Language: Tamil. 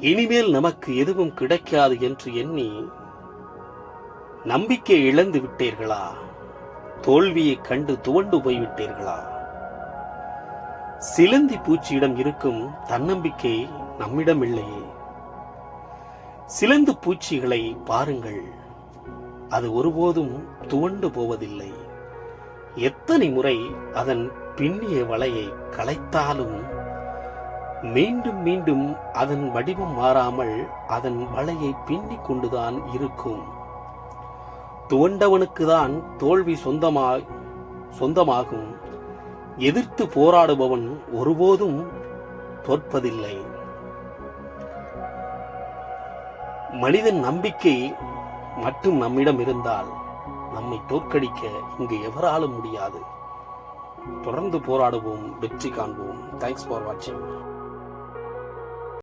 இனிமேல் நமக்கு எதுவும் கிடைக்காது என்று எண்ணி நம்பிக்கை இழந்து விட்டீர்களா? தோல்வியை கண்டு துவண்டு போய்விட்டீர்களா? சிலந்தி பூச்சியிடம் இருக்கும் தன்னம்பிக்கை நம்மிடம் இல்லையே. சிலந்து பூச்சிகளை பாருங்கள், அது ஒருபோதும் துவண்டு போவதில்லை. எத்தனை முறை அதன் பின்னிய வலையை களைத்தாலும் மீண்டும் மீண்டும் அதன் வடிவம் மாறாமல் அதன் வலையை பின்னிக் கொண்டுதான் இருக்கும். துவண்டவனுக்குதான் தோல்வி சொந்தமாகும். எதிர்த்து போராடுபவன் ஒருபோதும் தோற்பதில்லை. மனிதன் நம்பிக்கை மட்டும் நம்மிடம் இருந்தால் நம்மை தோற்கடிக்க இங்கு எவராலும் முடியாது. தொடர்ந்து போராடுவோம், வெற்றி காண்போம். தேங்க்ஸ் ஃபார் வாட்சிங்.